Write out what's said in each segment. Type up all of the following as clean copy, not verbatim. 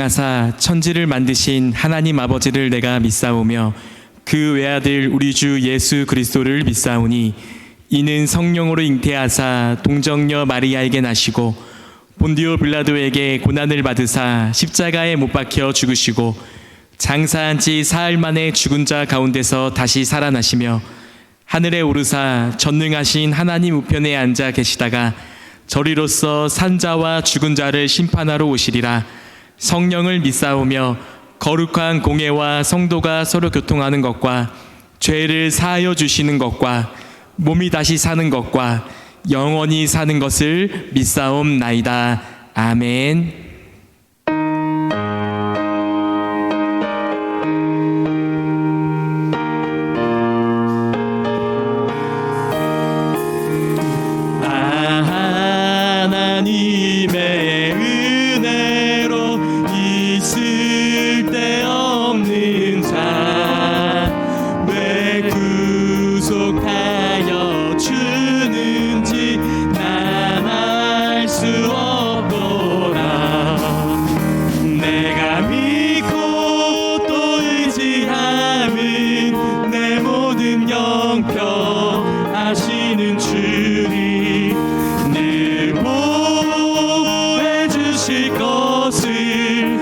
행하사 천지를 만드신 하나님 아버지를 내가 믿사오며 그 외아들 우리 주 예수 그리스도를 믿사오니 이는 성령으로 잉태하사 동정녀 마리아에게 나시고 본디오 빌라도에게 고난을 받으사 십자가에 못 박혀 죽으시고 장사한 지 사흘 만에 죽은 자 가운데서 다시 살아나시며 하늘에 오르사 전능하신 하나님 우편에 앉아 계시다가 저리로서 산자와 죽은 자를 심판하러 오시리라. 성령을 믿사오며 거룩한 공회와 성도가 서로 교통하는 것과 죄를 사하여 주시는 것과 몸이 다시 사는 것과 영원히 사는 것을 믿사옵나이다. 아멘. 하나님의 은혜로 있을 데 없는 자 왜 구속하여 주는지 난 알 수 없도다. 내가 믿고 또 의지함은 내 모든 영평하시는 주님 늘 보호해 주실 것을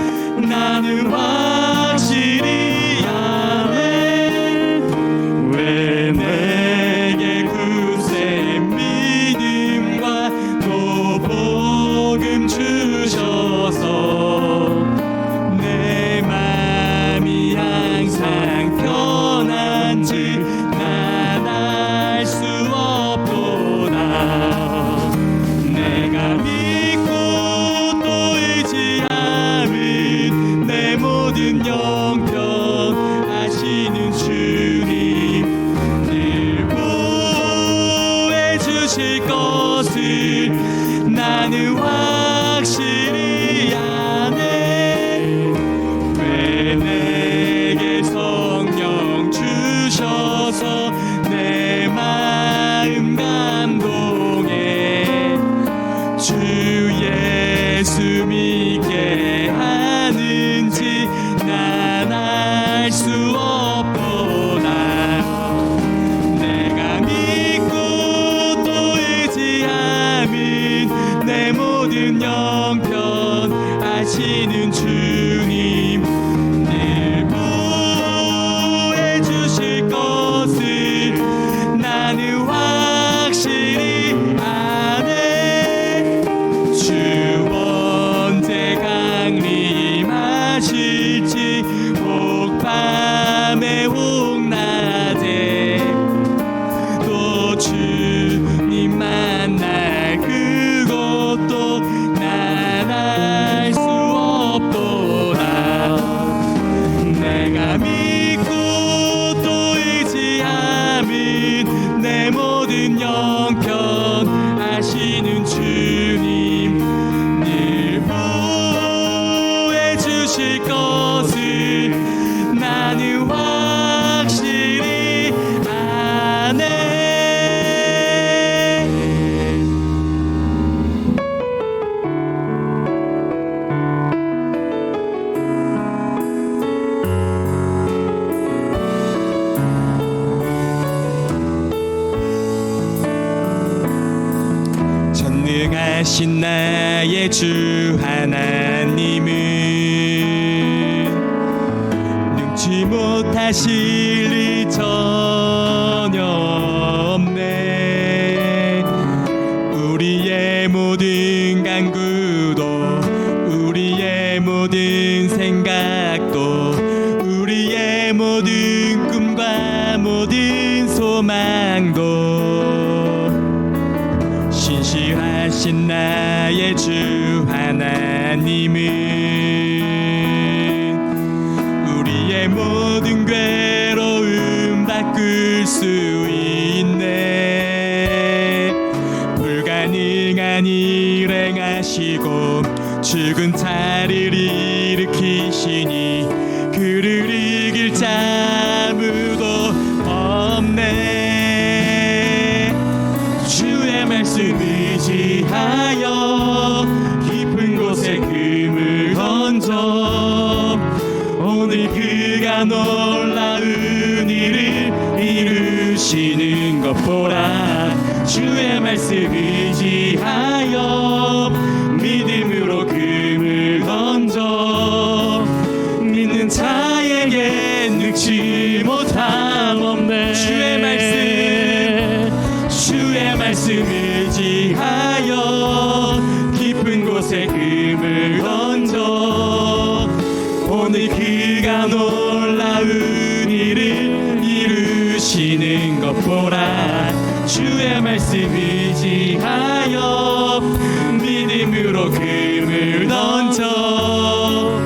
나는 확실히 아네. 왜 내게 굳센 믿음과 또 복음 주셔서 내 맘이 항상 편한지 난 알 수 없도다. 내가 믿고 또 의지함은 내 모든 영평하시는 주님 늘 보호해 주실 것을 나는 확실히 아네. 왜 내게 성령 주셔서 내 마음 감동해 주 예수 믿게 하는지 난 알 수 없도다. 내가 믿고 또 의지함은 내 모든 영평하시는 주님 늘 보호해 주실 것을 나는 확실히 아네. 주 언제 강림하실지 혹 밤에 혹 낮에 또 주님 만날 그것도 난 알 수 없도다. 내가 믿고 또 의지함은 내 모든 영평하시는 주님 늘 보호해 주실 것을 나는 확실히 아네. 전능하신 나의 주 하나님은 능치 못하실 일 전혀 없네. 우리의 모든 간구도 우리의 모든 생각도 우리의 모든 꿈과 모든 소망도 신실하신 나의 주 하나님은 우리의 모든 괴로움 바꿀 수 있네. 불가능한 일 행하시고 죽은 자를 일으키시니 그를 이길 자 아무도 없네. 주의 말씀 의지하여 깊은 곳에 금을 던져 그가 놀라운 일을 이루시는 것 보라. 주의 말씀 의지하여 믿음으로 금을 던져 믿는 자에게 능치 못함 없네. 주의 말씀 의지하여 깊은 곳에 금을 던져 오늘 그가 놀라운 일을 이루시는 것 보라. 주의 말씀 의지하여 믿음으로 금을 던져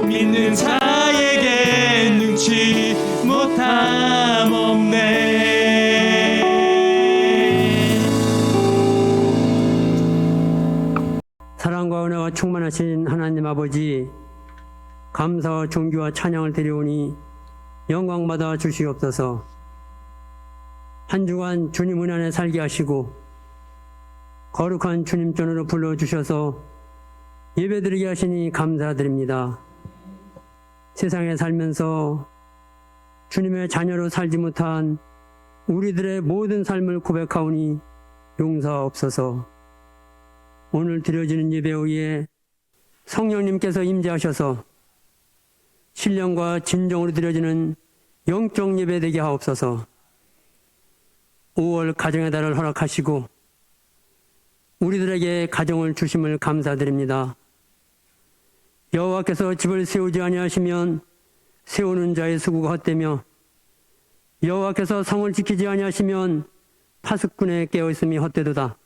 믿는 자에게 능치 못함 없네. 사랑과 은혜가 충만하신 하나님 아버지, 감사와 존귀와 찬양을 드리오니 영광받아 주시옵소서. 한 주간 주님 은 안에 살게 하시고 거룩한 주님 전으로 불러주셔서 예배드리게 하시니 감사드립니다. 세상에 살면서 주님의 자녀로 살지 못한 우리들의 모든 삶을 고백하오니 용서하옵소서. 오늘 드려지는 예배 후에 성령님께서 임재하셔서 신령과 진정으로 드려지는 영적 예배 되게 하옵소서. 5월 가정의 달을 허락하시고 우리들에게 가정을 주심을 감사드립니다. 여호와께서 집을 세우지 아니하시면 세우는 자의 수고가 헛되며 여호와께서 성을 지키지 아니하시면 파수꾼의 깨어있음이 헛되도다.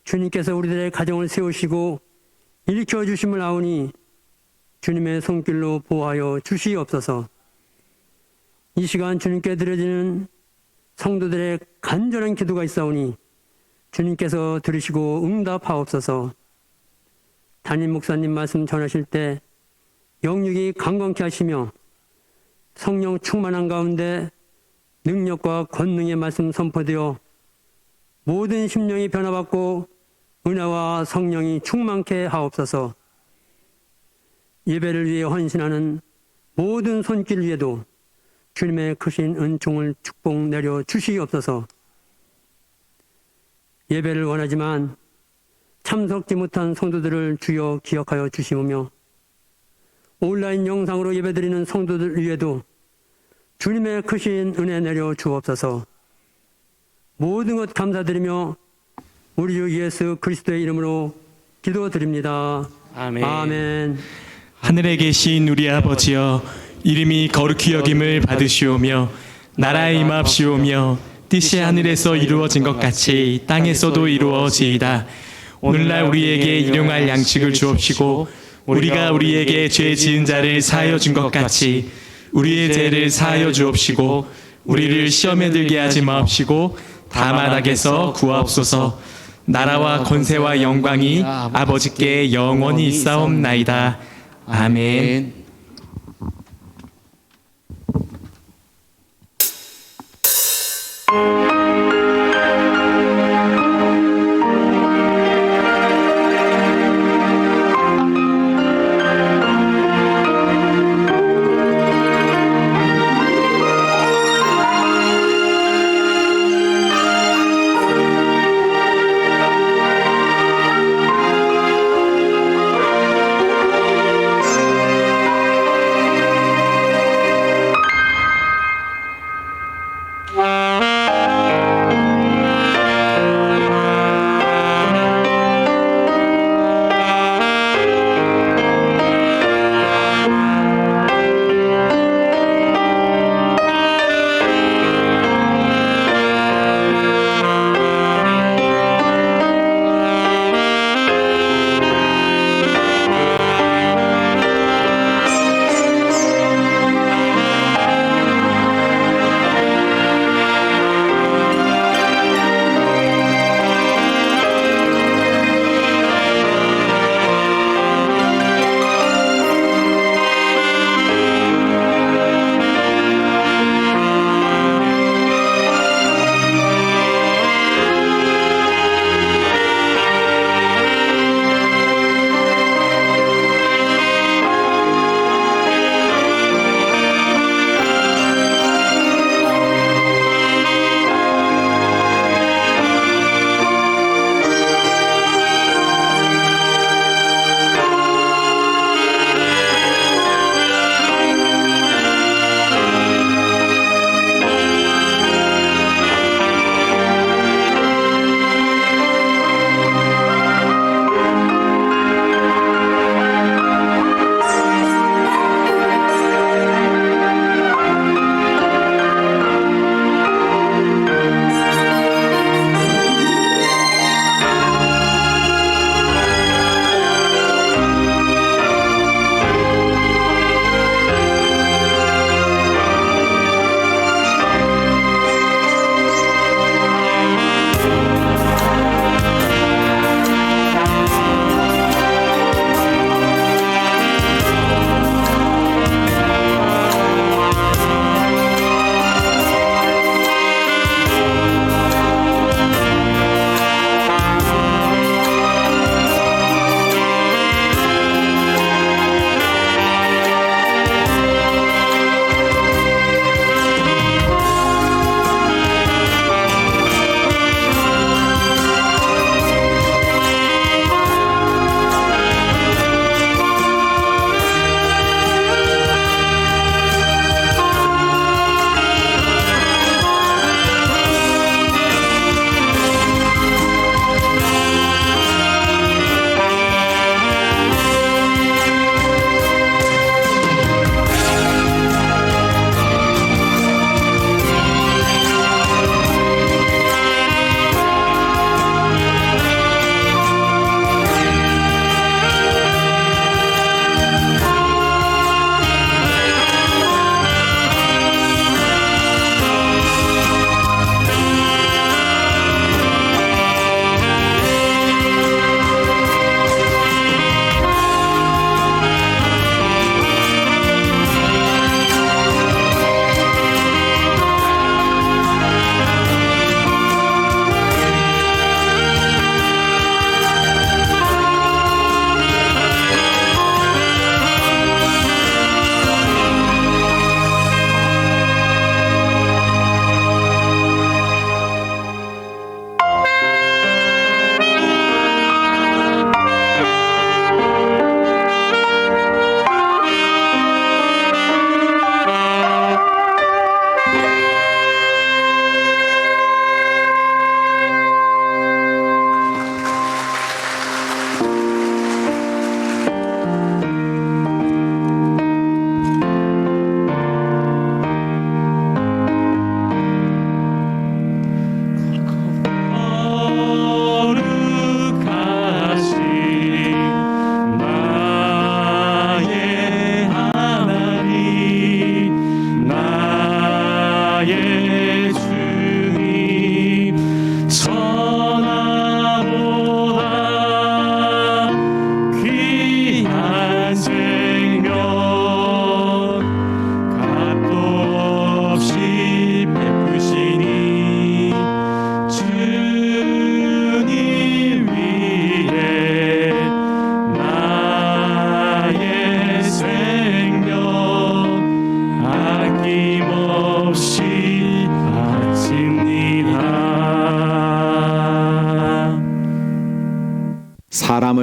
주님께서 우리들의 가정을 세우시고 일으켜 주심을 아오니 주님의 손길로 보호하여 주시옵소서. 이 시간 주님께 드려지는 성도들의 간절한 기도가 있사오니 주님께서 들으시고 응답하옵소서. 담임 목사님 말씀 전하실 때 영육이 강건케 하시며 성령 충만한 가운데 능력과 권능의 말씀 선포되어 모든 심령이 변화받고 은혜와 성령이 충만케 하옵소서. 예배를 위해 헌신하는 모든 손길 위에도 주님의 크신 은총을 축복 내려 주시옵소서. 예배를 원하지만 참석지 못한 성도들을 주여 기억하여 주시오며 온라인 영상으로 예배드리는 성도들 위에도 주님의 크신 은혜 내려 주옵소서. 모든 것 감사드리며 우리 주 예수 그리스도의 이름으로 기도드립니다. 아멘. 아멘. 하늘에 계신 우리 아버지여, 이름이 거룩히 여김을 받으시오며 나라에 임합시오며 뜻이 하늘에서 이루어진 것 같이 땅에서도 이루어지이다. 오늘날 우리에게 일용할 양식을 주옵시고 우리가 우리에게 죄 지은 자를 사하여 준 것 같이 우리의 죄를 사하여 주옵시고 우리를 시험에 들게 하지 마옵시고 다만 악에서 구하옵소서. 나라와 권세와 영광이 아버지께 영원히 있사옵나이다. 아멘.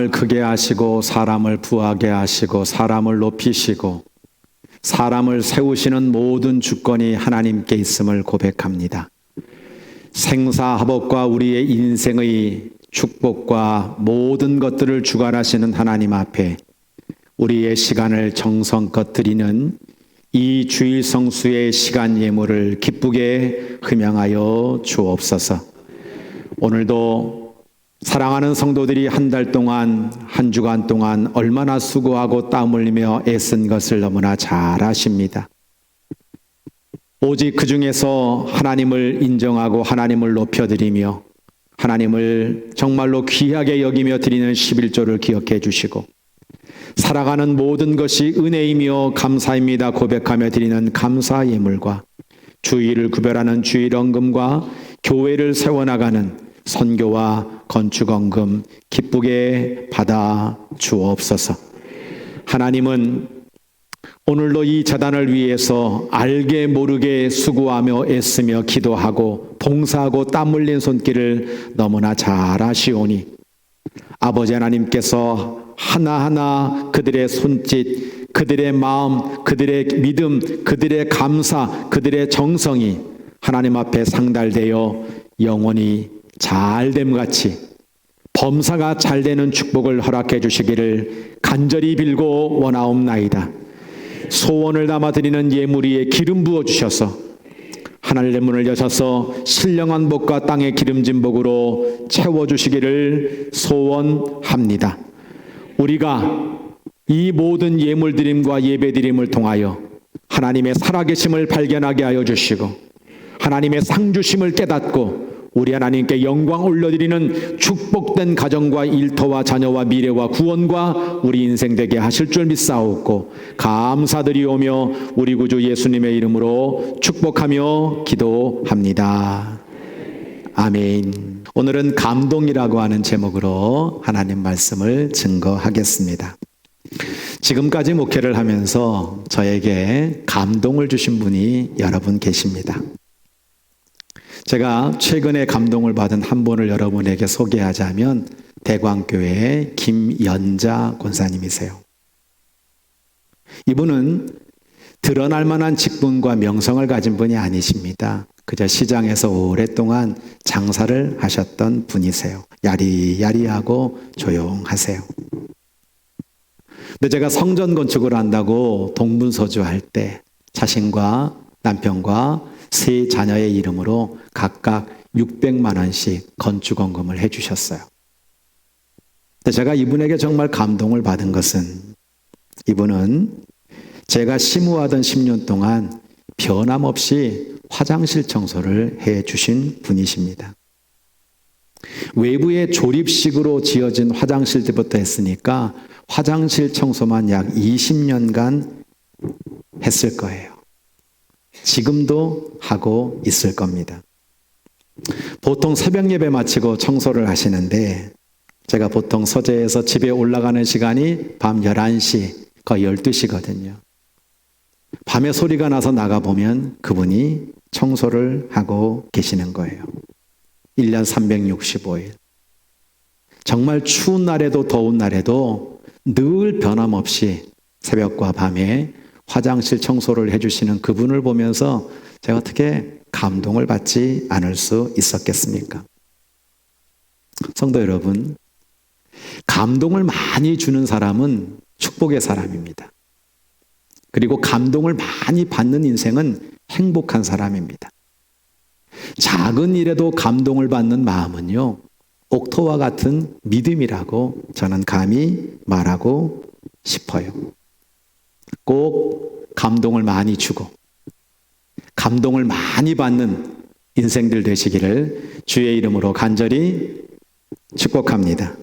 사람을 크게 하시고 사람을 부하게 하시고 사람을 높이시고 사람을 세우시는 모든 주권이 하나님께 있음을 고백합니다. 생사화복과 우리의 인생의 축복과 모든 것들을 주관하시는 하나님 앞에 우리의 시간을 정성껏 드리는 이 주일 성수의 시간 예물을 기쁘게 흠양하여 주옵소서. 오늘도 사랑하는 성도들이 한 달 동안, 한 주간 동안 얼마나 수고하고 땀 흘리며 애쓴 것을 너무나 잘 아십니다. 오직 그 중에서 하나님을 인정하고 하나님을 높여드리며 하나님을 정말로 귀하게 여기며 드리는 11조를 기억해 주시고 살아가는 모든 것이 은혜이며 감사입니다 고백하며 드리는 감사 예물과 주일을 구별하는 주일 헌금과 교회를 세워나가는 선교와 건축 헌금 기쁘게 받아 주옵소서. 하나님은 오늘도 이 재단을 위해서 알게 모르게 수고하며 애쓰며 기도하고 봉사하고 땀 흘린 손길을 너무나 잘 아시오니 아버지 하나님께서 하나하나 그들의 손짓, 그들의 마음, 그들의 믿음, 그들의 감사, 그들의 정성이 하나님 앞에 상달되어 영원히 잘됨같이 범사가 잘되는 축복을 허락해 주시기를 간절히 빌고 원하옵나이다. 소원을 담아드리는 예물 위에 기름 부어주셔서 하늘의 문을 여셔서 신령한 복과 땅의 기름진 복으로 채워주시기를 소원합니다. 우리가 이 모든 예물드림과 예배드림을 통하여 하나님의 살아계심을 발견하게 하여 주시고 하나님의 상주심을 깨닫고 우리 하나님께 영광 올려드리는 축복된 가정과 일터와 자녀와 미래와 구원과 우리 인생 되게 하실 줄 믿사옵고 감사드리오며 우리 구주 예수님의 이름으로 축복하며 기도합니다. 아멘. 오늘은 감동이라고 하는 제목으로 하나님 말씀을 증거하겠습니다. 지금까지 목회를 하면서 저에게 감동을 주신 분이 여러분 계십니다. 제가 최근에 감동을 받은 한 분을 여러분에게 소개하자면 대광교회의 김연자 권사님이세요. 이분은 드러날 만한 직분과 명성을 가진 분이 아니십니다. 그저 시장에서 오랫동안 장사를 하셨던 분이세요. 야리야리하고 조용하세요. 근데 제가 성전 건축을 한다고 동분서주할 때 자신과 남편과 세 자녀의 이름으로 각각 600만 원씩 건축원금을 해주셨어요. 근데 제가 이분에게 정말 감동을 받은 것은 이분은 제가 심우하던 10년 동안 변함없이 화장실 청소를 해주신 분이십니다. 외부에 조립식으로 지어진 화장실부터 했으니까 화장실 청소만 약 20년간 했을 거예요. 지금도 하고 있을 겁니다. 보통 새벽 예배 마치고 청소를 하시는데 제가 보통 서재에서 집에 올라가는 시간이 밤 11시, 거의 12시거든요. 밤에 소리가 나서 나가보면 그분이 청소를 하고 계시는 거예요. 1년 365일. 정말 추운 날에도 더운 날에도 늘 변함없이 새벽과 밤에 화장실 청소를 해주시는 그분을 보면서 제가 어떻게 감동을 받지 않을 수 있었겠습니까? 성도 여러분, 감동을 많이 주는 사람은 축복의 사람입니다. 그리고 감동을 많이 받는 인생은 행복한 사람입니다. 작은 일에도 감동을 받는 마음은요, 옥토와 같은 믿음이라고 저는 감히 말하고 싶어요. 꼭 감동을 많이 주고 감동을 많이 받는 인생들 되시기를 주의 이름으로 간절히 축복합니다.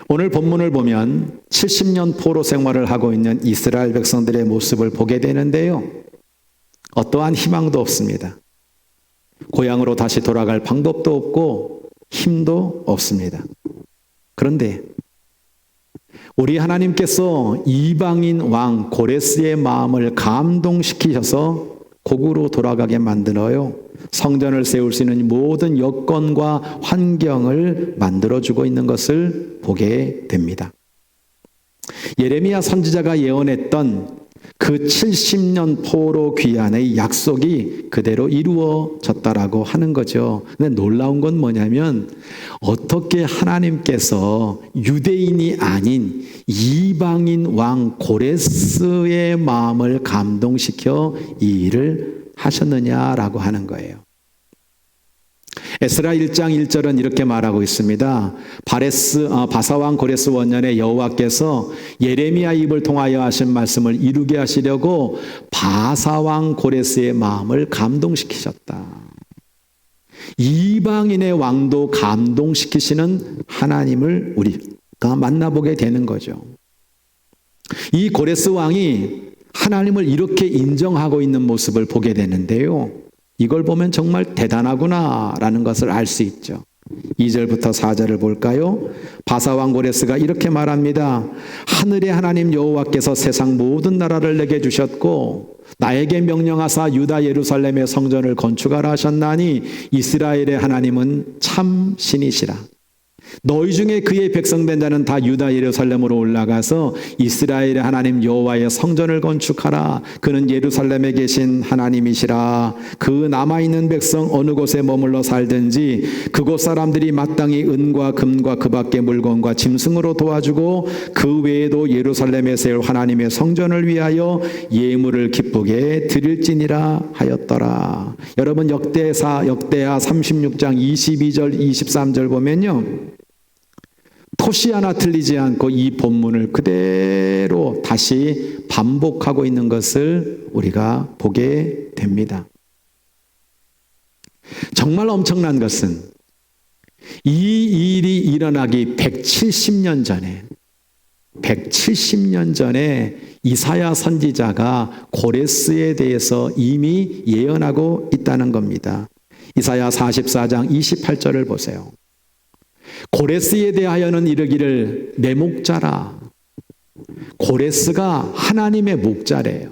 오늘 본문을 보면 70년 포로 생활을 하고 있는 이스라엘 백성들의 모습을 보게 되는데요. 어떠한 희망도 없습니다. 고향으로 다시 돌아갈 방법도 없고 힘도 없습니다. 그런데 우리 하나님께서 이방인 왕 고레스의 마음을 감동시키셔서 고국으로 돌아가게 만들어요. 성전을 세울 수 있는 모든 여건과 환경을 만들어주고 있는 것을 보게 됩니다. 예레미야 선지자가 예언했던 그 70년 포로 귀환의 약속이 그대로 이루어졌다라고 하는 거죠. 근데 놀라운 건 뭐냐면 어떻게 하나님께서 유대인이 아닌 이방인 왕 고레스의 마음을 감동시켜 이 일을 하셨느냐라고 하는 거예요. 에스라 1장 1절은 이렇게 말하고 있습니다. 바사왕 고레스 원년에 여호와께서 예레미야 입을 통하여 하신 말씀을 이루게 하시려고 바사왕 고레스의 마음을 감동시키셨다. 이방인의 왕도 감동시키시는 하나님을 우리가 만나보게 되는 거죠. 이 고레스 왕이 하나님을 이렇게 인정하고 있는 모습을 보게 되는데요. 이걸 보면 정말 대단하구나라는 것을 알 수 있죠. 2절부터 4절을 볼까요? 바사왕 고레스가 이렇게 말합니다. 하늘의 하나님 여호와께서 세상 모든 나라를 내게 주셨고 나에게 명령하사 유다 예루살렘의 성전을 건축하라 하셨나니 이스라엘의 하나님은 참 신이시라. 너희 중에 그의 백성된 자는 다 유다 예루살렘으로 올라가서 이스라엘의 하나님 여호와의 성전을 건축하라. 그는 예루살렘에 계신 하나님이시라. 그 남아있는 백성 어느 곳에 머물러 살든지 그곳 사람들이 마땅히 은과 금과 그 밖의 물건과 짐승으로 도와주고 그 외에도 예루살렘에 세울 하나님의 성전을 위하여 예물을 기쁘게 드릴지니라 하였더라. 여러분 역대하 36장 22절 23절 보면요, 토시 하나 틀리지 않고 이 본문을 그대로 다시 반복하고 있는 것을 우리가 보게 됩니다. 정말 엄청난 것은 이 일이 일어나기 170년 전에 이사야 선지자가 고레스에 대해서 이미 예언하고 있다는 겁니다. 이사야 44장 28절을 보세요. 고레스에 대하여는 이르기를 내 목자라. 고레스가 하나님의 목자래요.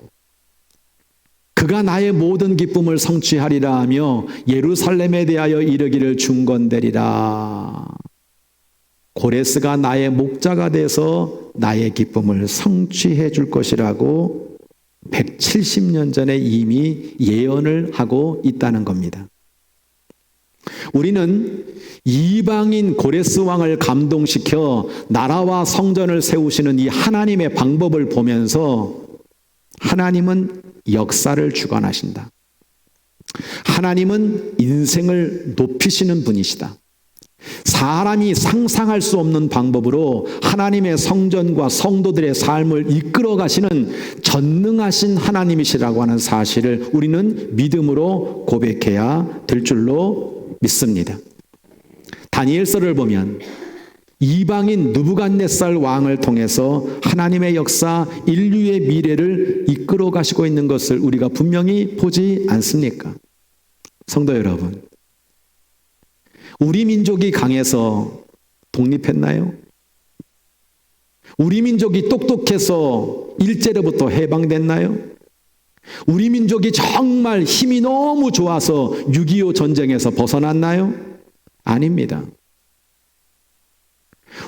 그가 나의 모든 기쁨을 성취하리라 하며 예루살렘에 대하여 이르기를 중건되리라. 고레스가 나의 목자가 돼서 나의 기쁨을 성취해 줄 것이라고 170년 전에 이미 예언을 하고 있다는 겁니다. 우리는 이방인 고레스 왕을 감동시켜 나라와 성전을 세우시는 이 하나님의 방법을 보면서 하나님은 역사를 주관하신다. 하나님은 인생을 높이시는 분이시다. 사람이 상상할 수 없는 방법으로 하나님의 성전과 성도들의 삶을 이끌어 가시는 전능하신 하나님이시라고 하는 사실을 우리는 믿음으로 고백해야 될 줄로 믿습니다. 다니엘서를 보면 이방인 느부갓네살 왕을 통해서 하나님의 역사, 인류의 미래를 이끌어 가시고 있는 것을 우리가 분명히 보지 않습니까? 성도 여러분, 우리 민족이 강해서 독립했나요? 우리 민족이 똑똑해서 일제로부터 해방됐나요? 우리 민족이 정말 힘이 너무 좋아서 6.25 전쟁에서 벗어났나요? 아닙니다.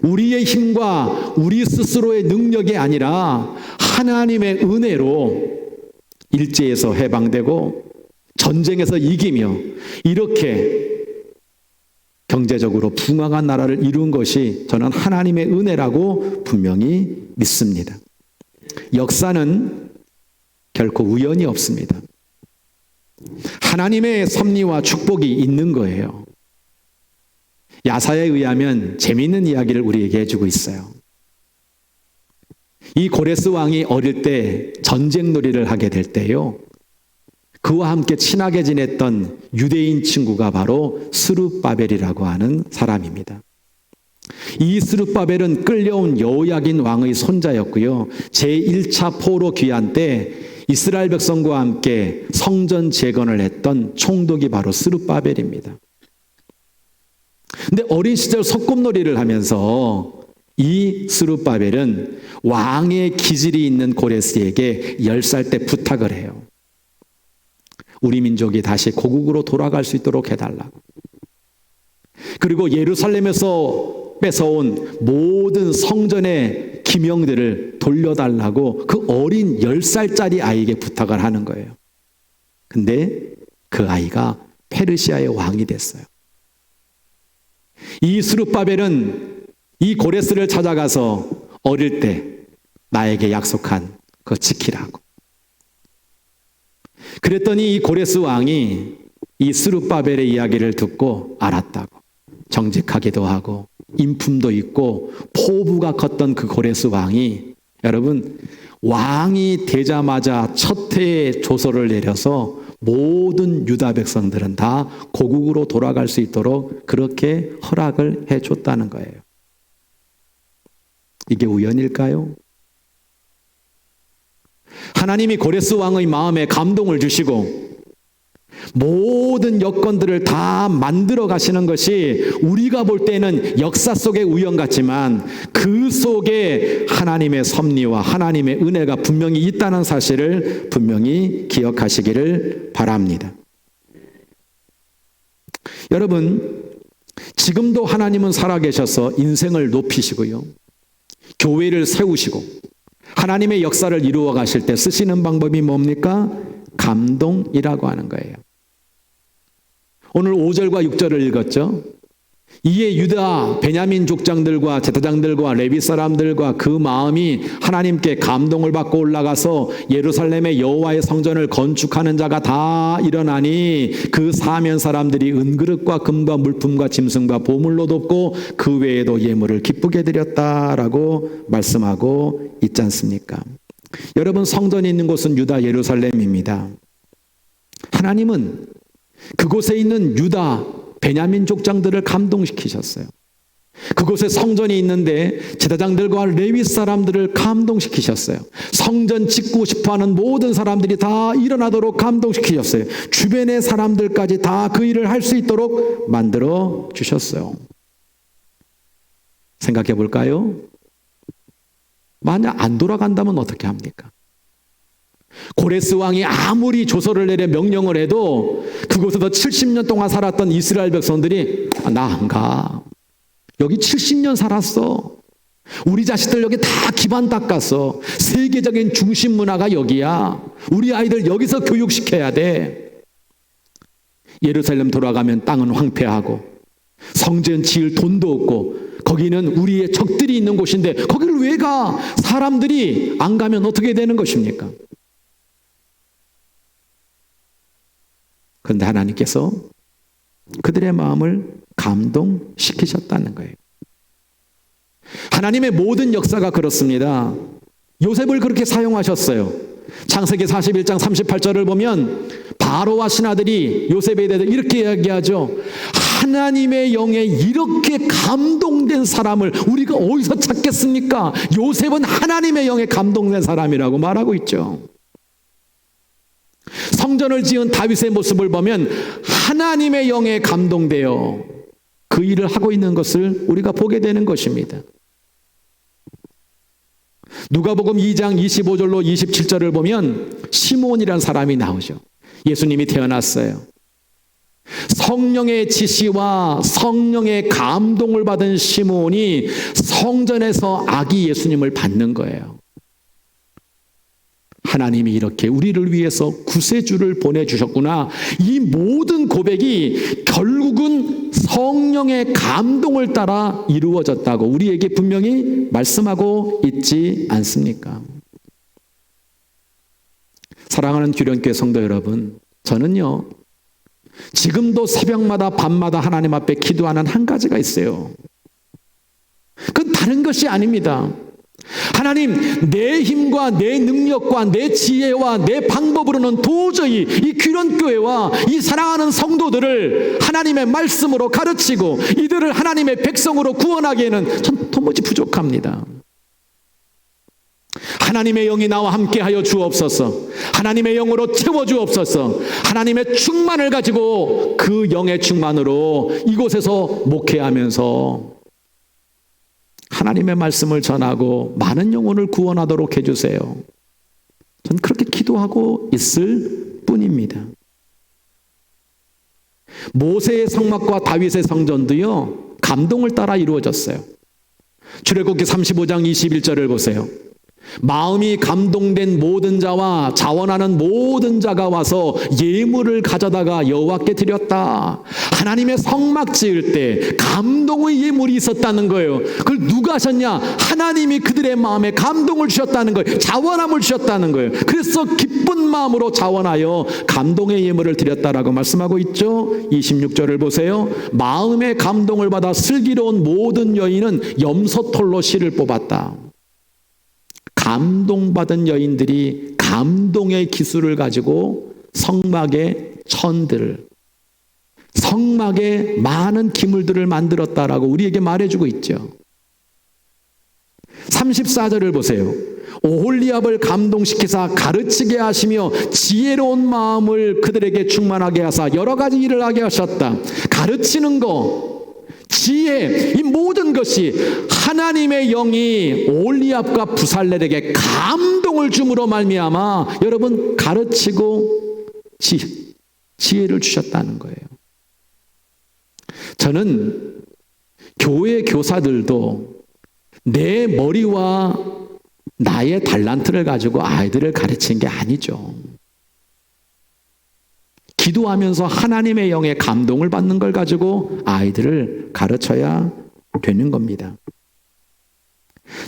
우리의 힘과 우리 스스로의 능력이 아니라 하나님의 은혜로 일제에서 해방되고 전쟁에서 이기며 이렇게 경제적으로 붕황한 나라를 이룬 것이 저는 하나님의 은혜라고 분명히 믿습니다. 역사는 결코 우연이 없습니다. 하나님의 섭리와 축복이 있는 거예요. 야사에 의하면 재미있는 이야기를 우리에게 해주고 있어요. 이 고레스 왕이 어릴 때 전쟁놀이를 하게 될 때요, 그와 함께 친하게 지냈던 유대인 친구가 바로 스룹바벨이라고 하는 사람입니다. 이 스룹바벨은 끌려온 여호야긴 왕의 손자였고요, 제1차 포로 귀환 때 이스라엘 백성과 함께 성전 재건을 했던 총독이 바로 스룹바벨입니다. 근데 어린 시절 소꿉놀이를 하면서 이 스룹바벨은 왕의 기질이 있는 고레스에게 10살 때 부탁을 해요. 우리 민족이 다시 고국으로 돌아갈 수 있도록 해달라고. 그리고 예루살렘에서 뺏어온 모든 성전의 기명들을 돌려달라고 그 어린 10살짜리 아이에게 부탁을 하는 거예요. 근데 그 아이가 페르시아의 왕이 됐어요. 이 스룹바벨은 이 고레스를 찾아가서 어릴 때 나에게 약속한 그거 지키라고. 그랬더니 이 고레스 왕이 이 스룹바벨의 이야기를 듣고 알았다고. 정직하기도 하고 인품도 있고 포부가 컸던 그 고레스 왕이, 여러분, 왕이 되자마자 첫 해에 조서를 내려서 모든 유다 백성들은 다 고국으로 돌아갈 수 있도록 그렇게 허락을 해줬다는 거예요. 이게 우연일까요? 하나님이 고레스 왕의 마음에 감동을 주시고 모든 여건들을 다 만들어 가시는 것이 우리가 볼 때는 역사 속의 우연 같지만 그 속에 하나님의 섭리와 하나님의 은혜가 분명히 있다는 사실을 분명히 기억하시기를 바랍니다. 여러분, 지금도 하나님은 살아계셔서 인생을 높이시고요, 교회를 세우시고 하나님의 역사를 이루어 가실 때 쓰시는 방법이 뭡니까? 감동이라고 하는 거예요. 오늘 5절과 6절을 읽었죠. 이에 유다 베냐민 족장들과 제사장들과 레위 사람들과 그 마음이 하나님께 감동을 받고 올라가서 예루살렘의 여호와의 성전을 건축하는 자가 다 일어나니 그 사면 사람들이 은그릇과 금과 물품과 짐승과 보물로 돕고 그 외에도 예물을 기쁘게 드렸다라고 말씀하고 있지 않습니까? 여러분, 성전이 있는 곳은 유다 예루살렘입니다. 하나님은 그곳에 있는 유다 베냐민 족장들을 감동시키셨어요. 그곳에 성전이 있는데 제사장들과 레위 사람들을 감동시키셨어요. 성전 짓고 싶어하는 모든 사람들이 다 일어나도록 감동시키셨어요. 주변의 사람들까지 다 그 일을 할 수 있도록 만들어 주셨어요. 생각해 볼까요? 만약 안 돌아간다면 어떻게 합니까? 고레스 왕이 아무리 조서를 내려 명령을 해도 그곳에서 70년 동안 살았던 이스라엘 백성들이 나 안 가. 여기 70년 살았어. 우리 자식들 여기 다 기반 닦았어. 세계적인 중심 문화가 여기야. 우리 아이들 여기서 교육시켜야 돼. 예루살렘 돌아가면 땅은 황폐하고 성전 지을 돈도 없고 거기는 우리의 적들이 있는 곳인데 거기를 왜 가? 사람들이 안 가면 어떻게 되는 것입니까? 그런데 하나님께서 그들의 마음을 감동시키셨다는 거예요. 하나님의 모든 역사가 그렇습니다. 요셉을 그렇게 사용하셨어요. 창세기 41장 38절을 보면 바로와 신하들이 요셉에 대해서 이렇게 이야기하죠. 하나님의 영에 이렇게 감동된 사람을 우리가 어디서 찾겠습니까? 요셉은 하나님의 영에 감동된 사람이라고 말하고 있죠. 성전을 지은 다윗의 모습을 보면 하나님의 영에 감동되어 그 일을 하고 있는 것을 우리가 보게 되는 것입니다. 누가복음 2장 25절로 27절을 보면 시몬이라는 사람이 나오죠. 예수님이 태어났어요. 성령의 지시와 성령의 감동을 받은 시몬이 성전에서 아기 예수님을 받는 거예요. 하나님이 이렇게 우리를 위해서 구세주를 보내주셨구나. 이 모든 고백이 결국은 성령의 감동을 따라 이루어졌다고 우리에게 분명히 말씀하고 있지 않습니까? 사랑하는 규련교회 성도 여러분, 저는요 지금도 새벽마다 밤마다 하나님 앞에 기도하는 한 가지가 있어요. 그건 다른 것이 아닙니다. 하나님, 내 힘과 내 능력과 내 지혜와 내 방법으로는 도저히 이 규련교회와 이 사랑하는 성도들을 하나님의 말씀으로 가르치고 이들을 하나님의 백성으로 구원하기에는 전 도무지 부족합니다. 하나님의 영이 나와 함께하여 주옵소서. 하나님의 영으로 채워주옵소서. 하나님의 충만을 가지고 그 영의 충만으로 이곳에서 목회하면서 하나님의 말씀을 전하고 많은 영혼을 구원하도록 해주세요. 전 그렇게 기도하고 있을 뿐입니다. 모세의 성막과 다윗의 성전도요, 감동을 따라 이루어졌어요. 출애굽기 35장 21절을 보세요. 마음이 감동된 모든 자와 자원하는 모든 자가 와서 예물을 가져다가 여호와께 드렸다. 하나님의 성막 지을 때 감동의 예물이 있었다는 거예요. 그걸 누가 하셨냐? 하나님이 그들의 마음에 감동을 주셨다는 거예요. 자원함을 주셨다는 거예요. 그래서 기쁜 마음으로 자원하여 감동의 예물을 드렸다라고 말씀하고 있죠. 26절을 보세요. 마음의 감동을 받아 슬기로운 모든 여인은 염소털로 실을 뽑았다. 감동받은 여인들이 감동의 기술을 가지고 성막의 천들, 성막의 많은 기물들을 만들었다라고 우리에게 말해주고 있죠. 34절을 보세요. 오홀리압을 감동시키사 가르치게 하시며 지혜로운 마음을 그들에게 충만하게 하사 여러 가지 일을 하게 하셨다. 가르치는 거, 지혜, 이 모든 것이 하나님의 영이 오홀리압과 부살렐에게 감동을 줌으로 말미암아 여러분 가르치고 지혜를 주셨다는 거예요. 저는 교회 교사들도 내 머리와 나의 달란트를 가지고 아이들을 가르치는 게 아니죠. 기도하면서 하나님의 영의 감동을 받는 걸 가지고 아이들을 가르쳐야 되는 겁니다.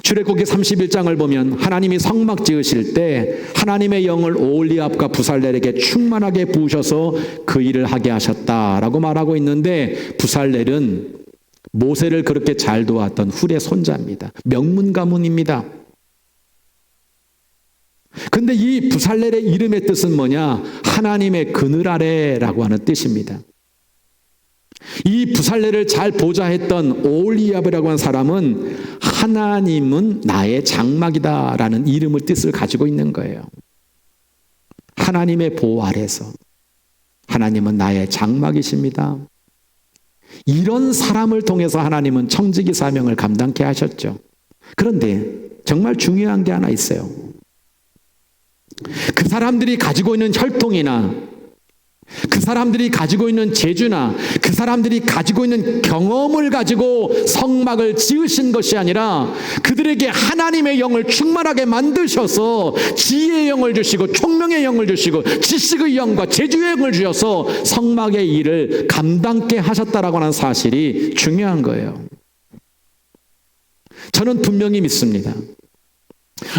출애굽기 31장을 보면 하나님이 성막 지으실 때 하나님의 영을 오홀리압과 부살렐에게 충만하게 부으셔서 그 일을 하게 하셨다라고 말하고 있는데, 부살렐은 모세를 그렇게 잘 도왔던 훌의 손자입니다. 명문 가문입니다. 근데 이 부살렐의 이름의 뜻은 뭐냐? 하나님의 그늘 아래라고 하는 뜻입니다. 이 부살렐을 잘 보좌했던 오홀리압이라고 하는 사람은 하나님은 나의 장막이다라는 이름을 뜻을 가지고 있는 거예요. 하나님의 보호 아래서 하나님은 나의 장막이십니다. 이런 사람을 통해서 하나님은 청지기 사명을 감당케 하셨죠. 그런데 정말 중요한 게 하나 있어요. 그 사람들이 가지고 있는 혈통이나 그 사람들이 가지고 있는 재주나 그 사람들이 가지고 있는 경험을 가지고 성막을 지으신 것이 아니라 그들에게 하나님의 영을 충만하게 만드셔서 지혜의 영을 주시고 총명의 영을 주시고 지식의 영과 재주의 영을 주셔서 성막의 일을 감당케 하셨다라고 하는 사실이 중요한 거예요. 저는 분명히 믿습니다.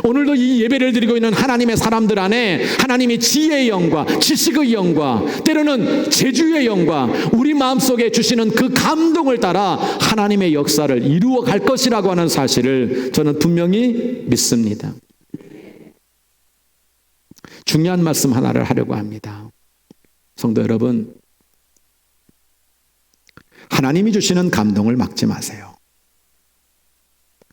오늘도 이 예배를 드리고 있는 하나님의 사람들 안에 하나님이 지혜의 영과 지식의 영과 때로는 재주의 영과 우리 마음속에 주시는 그 감동을 따라 하나님의 역사를 이루어 갈 것이라고 하는 사실을 저는 분명히 믿습니다. 중요한 말씀 하나를 하려고 합니다. 성도 여러분, 하나님이 주시는 감동을 막지 마세요.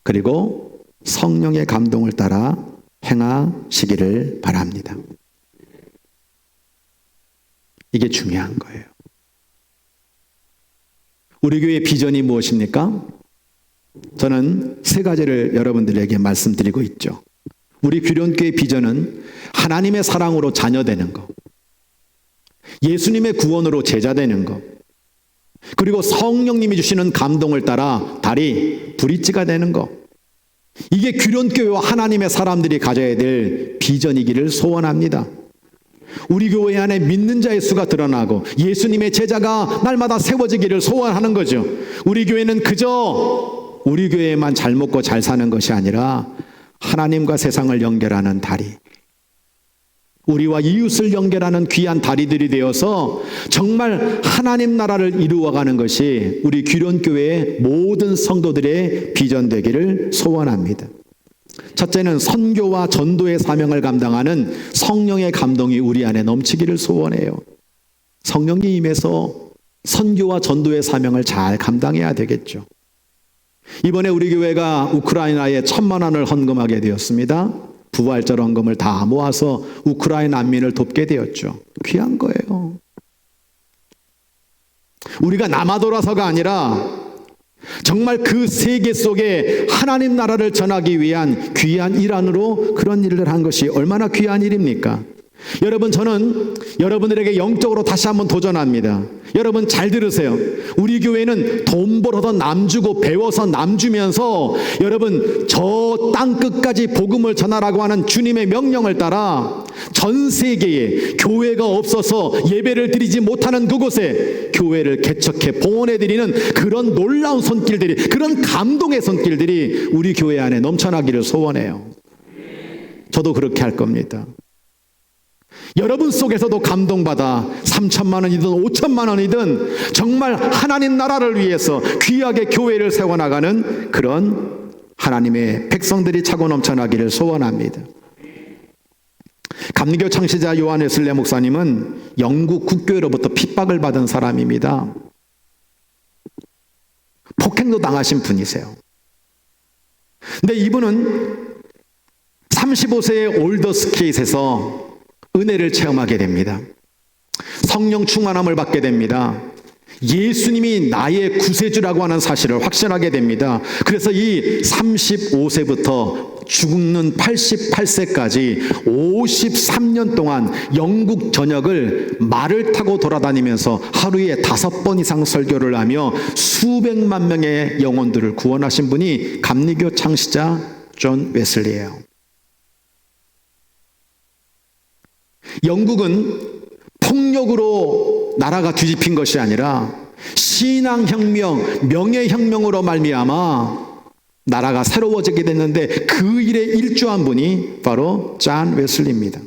그리고 성령의 감동을 따라 행하시기를 바랍니다. 이게 중요한 거예요. 우리 교회의 비전이 무엇입니까? 저는 세 가지를 여러분들에게 말씀드리고 있죠. 우리 귀련교회 비전은 하나님의 사랑으로 자녀 되는 것, 예수님의 구원으로 제자 되는 것, 그리고 성령님이 주시는 감동을 따라 달이 브릿지가 되는 것. 이게 귀련교회와 하나님의 사람들이 가져야 될 비전이기를 소원합니다. 우리 교회 안에 믿는 자의 수가 드러나고 예수님의 제자가 날마다 세워지기를 소원하는 거죠. 우리 교회는 그저 우리 교회만 잘 먹고 잘 사는 것이 아니라 하나님과 세상을 연결하는 다리, 우리와 이웃을 연결하는 귀한 다리들이 되어서 정말 하나님 나라를 이루어가는 것이 우리 귀련교회의 모든 성도들의 비전 되기를 소원합니다. 첫째는 선교와 전도의 사명을 감당하는 성령의 감동이 우리 안에 넘치기를 소원해요. 성령이 임해서 선교와 전도의 사명을 잘 감당해야 되겠죠. 이번에 우리 교회가 우크라이나에 1,000만 원을 헌금하게 되었습니다. 부활절 헌금을 다 모아서 우크라이나 난민을 돕게 되었죠. 귀한 거예요. 우리가 남아돌아서가 아니라 정말 그 세계 속에 하나님 나라를 전하기 위한 귀한 일환으로 그런 일을 한 것이 얼마나 귀한 일입니까? 여러분, 저는 여러분들에게 영적으로 다시 한번 도전합니다. 여러분 잘 들으세요. 우리 교회는 돈 벌어서 남 주고 배워서 남 주면서 여러분 저 땅 끝까지 복음을 전하라고 하는 주님의 명령을 따라 전 세계에 교회가 없어서 예배를 드리지 못하는 그곳에 교회를 개척해 봉헌해 드리는 그런 놀라운 손길들이, 그런 감동의 손길들이 우리 교회 안에 넘쳐나기를 소원해요. 저도 그렇게 할 겁니다. 여러분 속에서도 감동받아 3천만 원이든 5천만 원이든 정말 하나님 나라를 위해서 귀하게 교회를 세워나가는 그런 하나님의 백성들이 차고 넘쳐나기를 소원합니다. 감리교 창시자 요한 웨슬리 목사님은 영국 국교회로부터 핍박을 받은 사람입니다. 폭행도 당하신 분이세요. 근데 이분은 35세의 올더스케이트에서 은혜를 체험하게 됩니다. 성령 충만함을 받게 됩니다. 예수님이 나의 구세주라고 하는 사실을 확신하게 됩니다. 그래서 이 35세부터 죽는 88세까지 53년 동안 영국 전역을 말을 타고 돌아다니면서 하루에 5번 이상 설교를 하며 수백만 명의 영혼들을 구원하신 분이 감리교 창시자 존 웨슬리예요. 영국은 폭력으로 나라가 뒤집힌 것이 아니라 신앙혁명, 명예혁명으로 말미암아 나라가 새로워지게 됐는데 그 일에 일조한 분이 바로 존 웨슬리입니다.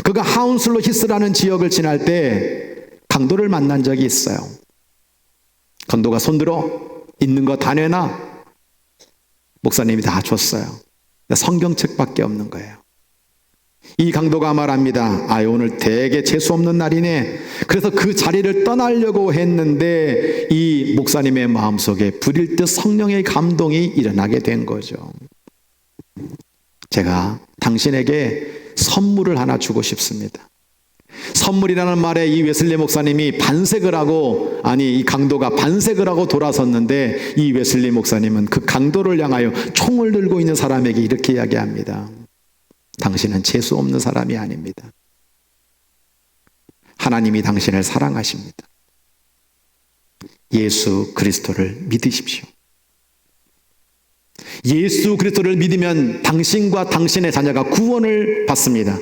그가 하운슬로 히스라는 지역을 지날 때 강도를 만난 적이 있어요. 강도가 손들어 있는 거 다 내놔. 목사님이 다 줬어요. 성경책밖에 없는 거예요. 이 강도가 말합니다. 오늘 되게 재수 없는 날이네. 그래서 그 자리를 떠나려고 했는데 이 목사님의 마음속에 불일 듯 성령의 감동이 일어나게 된 거죠. 제가 당신에게 선물을 하나 주고 싶습니다. 선물이라는 말에 이 웨슬리 목사님이 반색을 하고, 이 강도가 반색을 하고 돌아섰는데 이 웨슬리 목사님은 그 강도를 향하여 총을 들고 있는 사람에게 이렇게 이야기합니다. 당신은 재수 없는 사람이 아닙니다. 하나님이 당신을 사랑하십니다. 예수 그리스도를 믿으십시오. 예수 그리스도를 믿으면 당신과 당신의 자녀가 구원을 받습니다.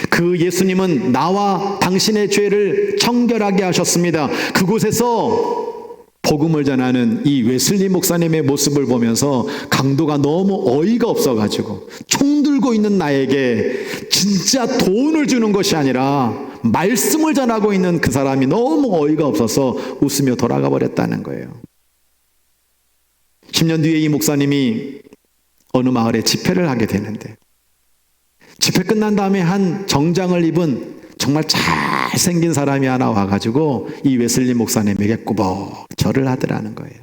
그 예수님은 나와 당신의 죄를 청결하게 하셨습니다. 그곳에서 복음을 전하는 이 웨슬리 목사님의 모습을 보면서 강도가 너무 어이가 없어가지고 총 들고 있는 나에게 진짜 돈을 주는 것이 아니라 말씀을 전하고 있는 그 사람이 너무 어이가 없어서 웃으며 돌아가 버렸다는 거예요. 10년 뒤에 이 목사님이 어느 마을에 집회를 하게 되는데, 집회 끝난 다음에 한 정장을 입은 정말 잘생긴 사람이 하나 와가지고 이 웨슬리 목사님에게 꾸벅 절을 하더라는 거예요.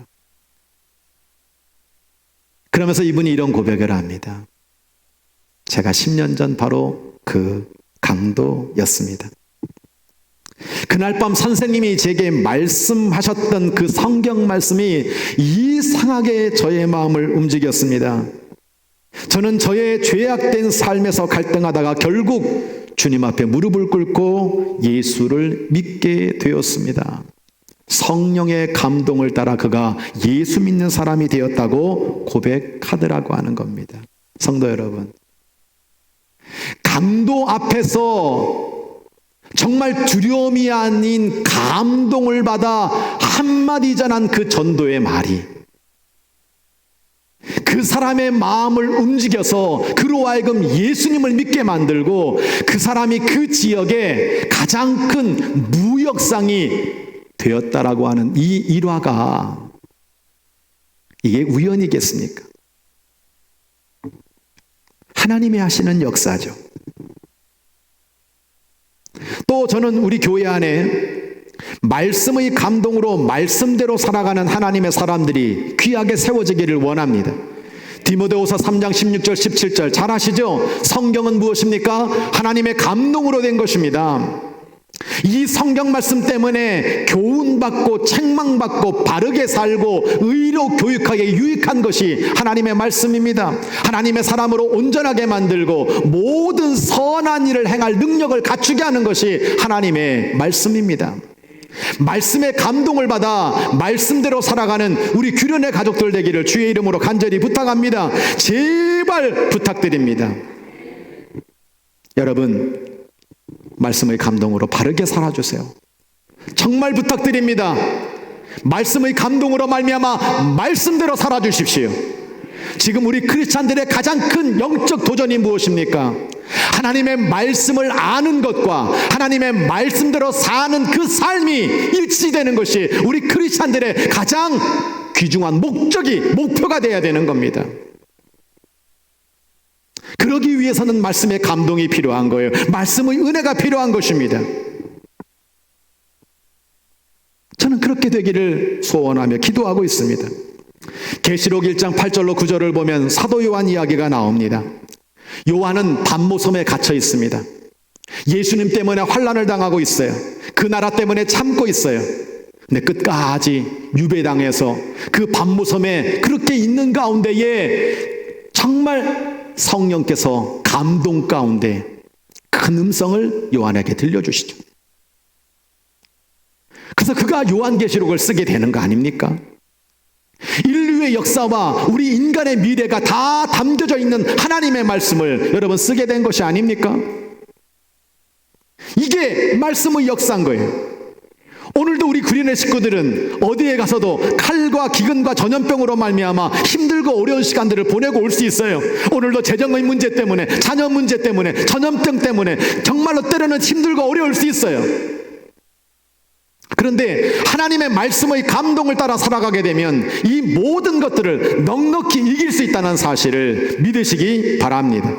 그러면서 이분이 이런 고백을 합니다. 제가 10년 전 바로 그 강도였습니다. 그날 밤 선생님이 제게 말씀하셨던 그 성경 말씀이 이상하게 저의 마음을 움직였습니다. 저는 저의 죄악된 삶에서 갈등하다가 결국 주님 앞에 무릎을 꿇고 예수를 믿게 되었습니다. 성령의 감동을 따라 그가 예수 믿는 사람이 되었다고 고백하더라고 하는 겁니다. 성도 여러분, 강도 앞에서 정말 두려움이 아닌 감동을 받아 한마디 전한 그 전도의 말이 그 사람의 마음을 움직여서 그로 하여금 예수님을 믿게 만들고 그 사람이 그 지역에 가장 큰 무역상이 되었다라고 하는 이 일화가, 이게 우연이겠습니까? 하나님이 하시는 역사죠. 또 저는 우리 교회 안에 말씀의 감동으로 말씀대로 살아가는 하나님의 사람들이 귀하게 세워지기를 원합니다. 디모데후서 3장 16절 17절 잘 아시죠? 성경은 무엇입니까? 하나님의 감동으로 된 것입니다. 이 성경 말씀 때문에 교훈받고 책망받고 바르게 살고 의로 교육하게 유익한 것이 하나님의 말씀입니다. 하나님의 사람으로 온전하게 만들고 모든 선한 일을 행할 능력을 갖추게 하는 것이 하나님의 말씀입니다. 말씀의 감동을 받아 말씀대로 살아가는 우리 규련의 가족들 되기를 주의 이름으로 간절히 부탁합니다. 제발 부탁드립니다. 여러분, 말씀의 감동으로 바르게 살아주세요. 정말 부탁드립니다. 말씀의 감동으로 말미암아 말씀대로 살아주십시오. 지금 우리 크리스찬들의 가장 큰 영적 도전이 무엇입니까? 하나님의 말씀을 아는 것과 하나님의 말씀대로 사는 그 삶이 일치되는 것이 우리 크리스찬들의 가장 귀중한 목표가 되어야 되는 겁니다. 그러기 위해서는 말씀의 감동이 필요한 거예요. 말씀의 은혜가 필요한 것입니다. 저는 그렇게 되기를 소원하며 기도하고 있습니다. 계시록 1장 8절로 9절을 보면 사도 요한 이야기가 나옵니다. 요한은 밤모섬에 갇혀 있습니다. 예수님 때문에 환난을 당하고 있어요. 그 나라 때문에 참고 있어요. 근데 끝까지 유배당해서 그 밤모섬에 그렇게 있는 가운데에 정말 성령께서 감동 가운데 큰 음성을 요한에게 들려주시죠. 그래서 그가 요한계시록을 쓰게 되는 거 아닙니까? 인류의 역사와 우리 인간의 미래가 다 담겨져 있는 하나님의 말씀을 여러분 쓰게 된 것이 아닙니까? 이게 말씀의 역사인 거예요. 오늘도 우리 구린의 식구들은 어디에 가서도 칼과 기근과 전염병으로 말미암아 힘들고 어려운 시간들을 보내고 올 수 있어요. 오늘도 재정의 문제 때문에, 자녀 문제 때문에, 전염병 때문에 정말로 때로는 힘들고 어려울 수 있어요. 그런데 하나님의 말씀의 감동을 따라 살아가게 되면 이 모든 것들을 넉넉히 이길 수 있다는 사실을 믿으시기 바랍니다.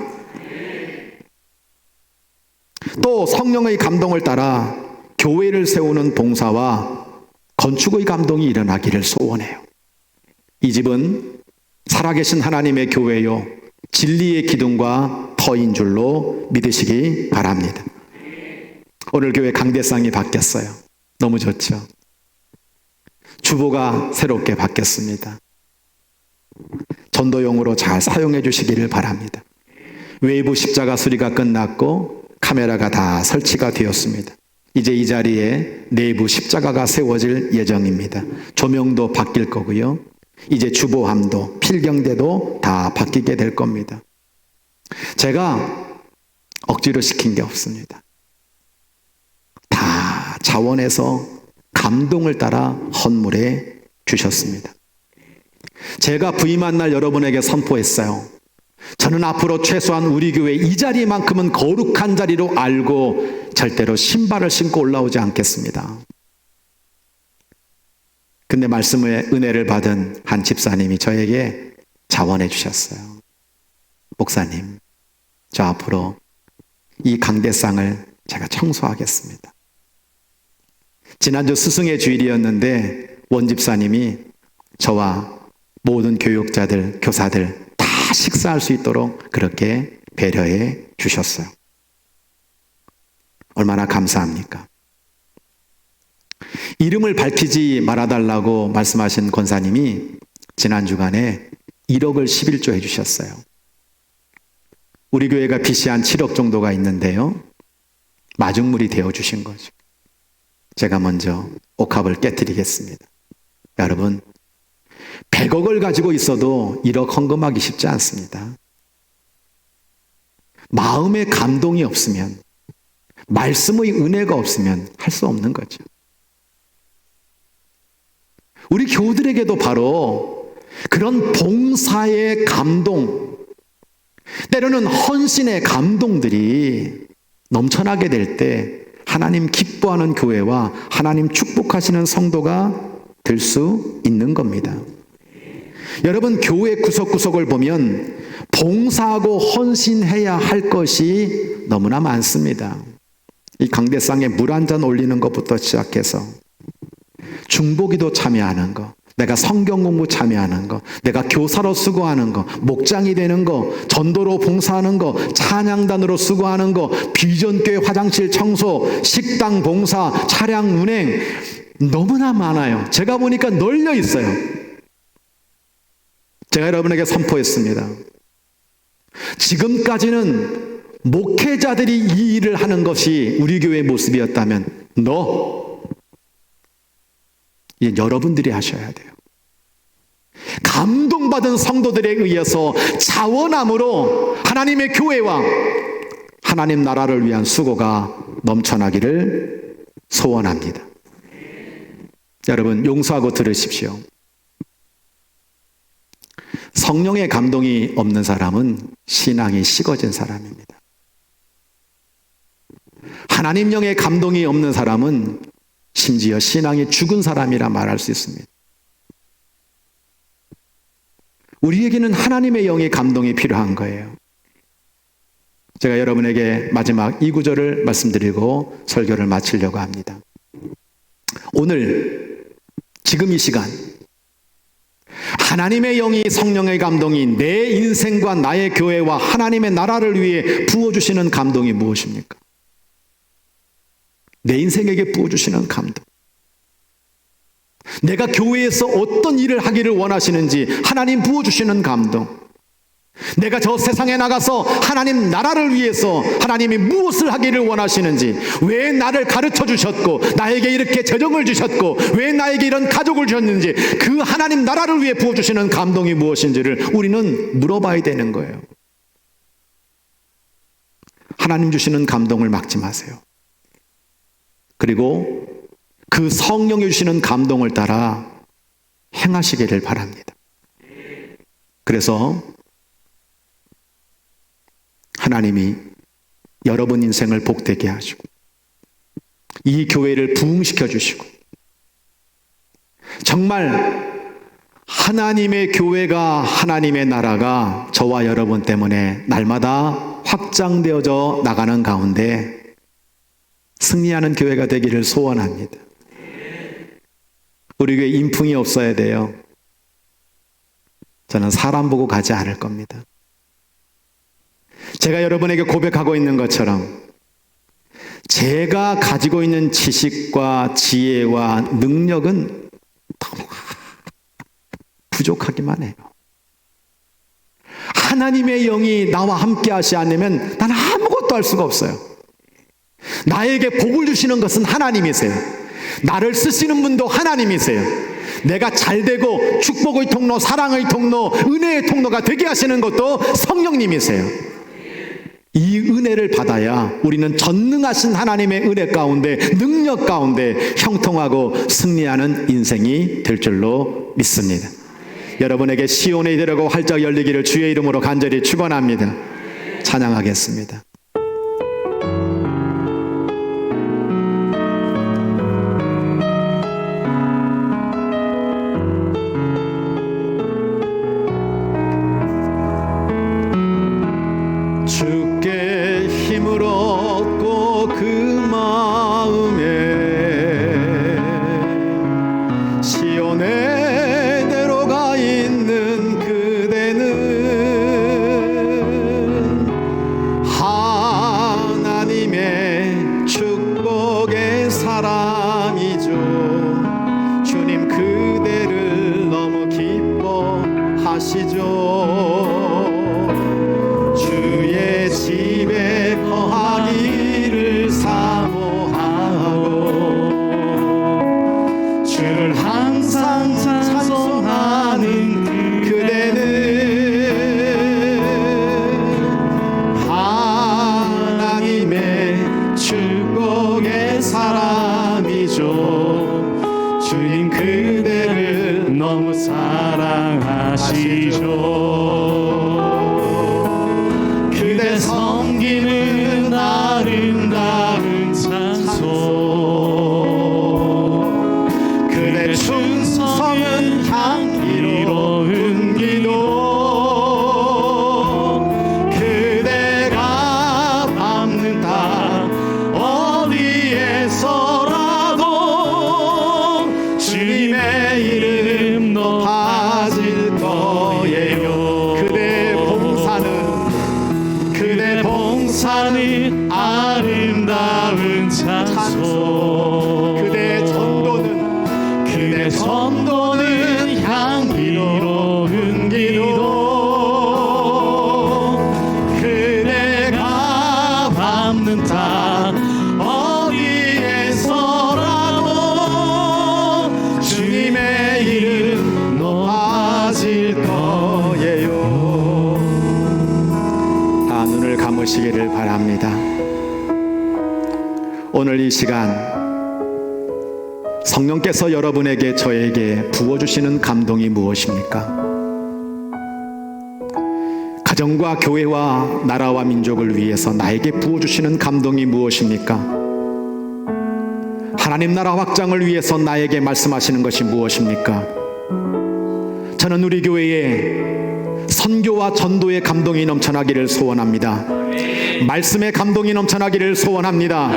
또 성령의 감동을 따라 교회를 세우는 봉사와 건축의 감동이 일어나기를 소원해요. 이 집은 살아계신 하나님의 교회요, 진리의 기둥과 터인 줄로 믿으시기 바랍니다. 오늘 교회 강대상이 바뀌었어요. 너무 좋죠. 주보가 새롭게 바뀌었습니다. 전도용으로 잘 사용해 주시기를 바랍니다. 외부 십자가 수리가 끝났고 카메라가 다 설치가 되었습니다. 이제 이 자리에 내부 십자가가 세워질 예정입니다. 조명도 바뀔 거고요. 이제 주보함도 필경대도 다 바뀌게 될 겁니다. 제가 억지로 시킨 게 없습니다. 다 자원에서 감동을 따라 헌물해 주셨습니다. 제가 부임한 날 여러분에게 선포했어요. 저는 앞으로 최소한 우리 교회 이 자리만큼은 거룩한 자리로 알고 절대로 신발을 신고 올라오지 않겠습니다. 근데 말씀의 은혜를 받은 한 집사님이 저에게 자원해 주셨어요. 목사님, 저 앞으로 이 강대상을 제가 청소하겠습니다. 지난주 스승의 주일이었는데 원집사님이 저와 모든 교육자들, 교사들 다 식사할 수 있도록 그렇게 배려해 주셨어요. 얼마나 감사합니까? 이름을 밝히지 말아달라고 말씀하신 권사님이 지난 주간에 1억을 11조 해주셨어요. 우리 교회가 빚이 한 7억 정도가 있는데요. 마중물이 되어주신 거죠. 제가 먼저 옥합을 깨뜨리겠습니다. 여러분, 100억을 가지고 있어도 1억 헌금하기 쉽지 않습니다. 마음의 감동이 없으면, 말씀의 은혜가 없으면 할 수 없는 거죠. 우리 교우들에게도 바로 그런 봉사의 감동, 때로는 헌신의 감동들이 넘쳐나게 될 때 하나님 기뻐하는 교회와 하나님 축복하시는 성도가 될 수 있는 겁니다. 여러분, 교회 구석구석을 보면 봉사하고 헌신해야 할 것이 너무나 많습니다. 이 강대상에 물 한 잔 올리는 것부터 시작해서 중보기도 참여하는 것, 내가 성경 공부 참여하는 거, 내가 교사로 수고하는 거, 목장이 되는 거, 전도로 봉사하는 거, 찬양단으로 수고하는 거, 비전교회 화장실 청소, 식당 봉사, 차량 운행, 너무나 많아요. 제가 보니까 널려 있어요. 제가 여러분에게 선포했습니다. 지금까지는 목회자들이 이 일을 하는 것이 우리 교회의 모습이었다면, 이제 여러분들이 하셔야 돼요. 감동받은 성도들에 의해서 자원함으로 하나님의 교회와 하나님 나라를 위한 수고가 넘쳐나기를 소원합니다. 여러분, 용서하고 들으십시오. 성령의 감동이 없는 사람은 신앙이 식어진 사람입니다. 하나님 영의 감동이 없는 사람은 심지어 신앙이 죽은 사람이라 말할 수 있습니다. 우리에게는 하나님의 영의 감동이 필요한 거예요. 제가 여러분에게 마지막 이 구절을 말씀드리고 설교를 마치려고 합니다. 오늘 지금 이 시간 하나님의 영이, 성령의 감동이 내 인생과 나의 교회와 하나님의 나라를 위해 부어주시는 감동이 무엇입니까? 내 인생에게 부어주시는 감동. 내가 교회에서 어떤 일을 하기를 원하시는지 하나님 부어주시는 감동. 내가 저 세상에 나가서 하나님 나라를 위해서 하나님이 무엇을 하기를 원하시는지, 왜 나를 가르쳐 주셨고 나에게 이렇게 재정을 주셨고 왜 나에게 이런 가족을 주셨는지, 그 하나님 나라를 위해 부어주시는 감동이 무엇인지를 우리는 물어봐야 되는 거예요. 하나님 주시는 감동을 막지 마세요. 그리고 그 성령이 주시는 감동을 따라 행하시기를 바랍니다. 그래서 하나님이 여러분 인생을 복되게 하시고 이 교회를 부흥시켜 주시고 정말 하나님의 교회가, 하나님의 나라가 저와 여러분 때문에 날마다 확장되어져 나가는 가운데 승리하는 교회가 되기를 소원합니다. 우리 교회 인풍이 없어야 돼요. 저는 사람 보고 가지 않을 겁니다. 제가 여러분에게 고백하고 있는 것처럼 제가 가지고 있는 지식과 지혜와 능력은 너무 부족하기만 해요. 하나님의 영이 나와 함께 하시 않으면 나는 아무것도 할 수가 없어요. 나에게 복을 주시는 것은 하나님이세요. 나를 쓰시는 분도 하나님이세요. 내가 잘되고 축복의 통로, 사랑의 통로, 은혜의 통로가 되게 하시는 것도 성령님이세요. 이 은혜를 받아야 우리는 전능하신 하나님의 은혜 가운데, 능력 가운데 형통하고 승리하는 인생이 될 줄로 믿습니다. 여러분에게 시온의 이대로가 활짝 열리기를 주의 이름으로 간절히 축원합니다. 찬양하겠습니다. 주께 힘을 얻고 그 마음에 시온의 대로가 있는 그대는 하나님의 축복의 사람이죠. 주님 그대를 너무 기뻐하시죠. 주의 집에 거하기를 사모하고 주를 항상 찬송하는 그대는 하나님의 축복의 사람이죠. 주님 그대를 너무 사랑하시죠. 그대 섬기는 아름다운 찬송, 그대 충성은 향기로운 기도, 그대가 밟는 땅 어디에서라도 주님의 이름 오늘 이 시간 성령께서 여러분에게 저에게 부어주시는 감동이 무엇입니까? 가정과 교회와 나라와 민족을 위해서 나에게 부어주시는 감동이 무엇입니까? 하나님 나라 확장을 위해서 나에게 말씀하시는 것이 무엇입니까? 저는 우리 교회에 선교와 전도의 감동이 넘쳐나기를 소원합니다. 말씀의 감동이 넘쳐나기를 소원합니다.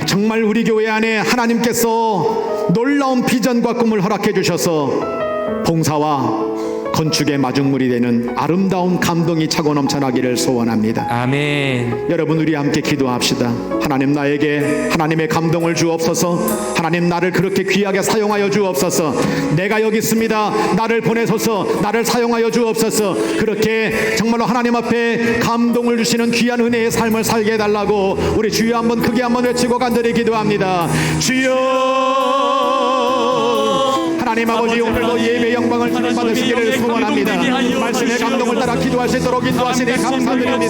정말 우리 교회 안에 하나님께서 놀라운 비전과 꿈을 허락해 주셔서 봉사와 건축의 마중물이 되는 아름다운 감동이 차고 넘쳐나기를 소원합니다. 아멘. 여러분, 우리 함께 기도합시다. 하나님, 나에게 하나님의 감동을 주옵소서. 하나님, 나를 그렇게 귀하게 사용하여 주옵소서. 내가 여기 있습니다. 나를 보내소서. 나를 사용하여 주옵소서. 그렇게 정말로 하나님 앞에 감동을 주시는 귀한 은혜의 삶을 살게 해달라고 우리 주여 한번 크게 한번 외치고 간절히 기도합니다. 주여, 하나님 아버지, 오늘도 예배 영광을 주님 받으시기를 소원합니다. 말씀의 감동을 따라 기도할 수 있도록 인도하시니 감사드립니다.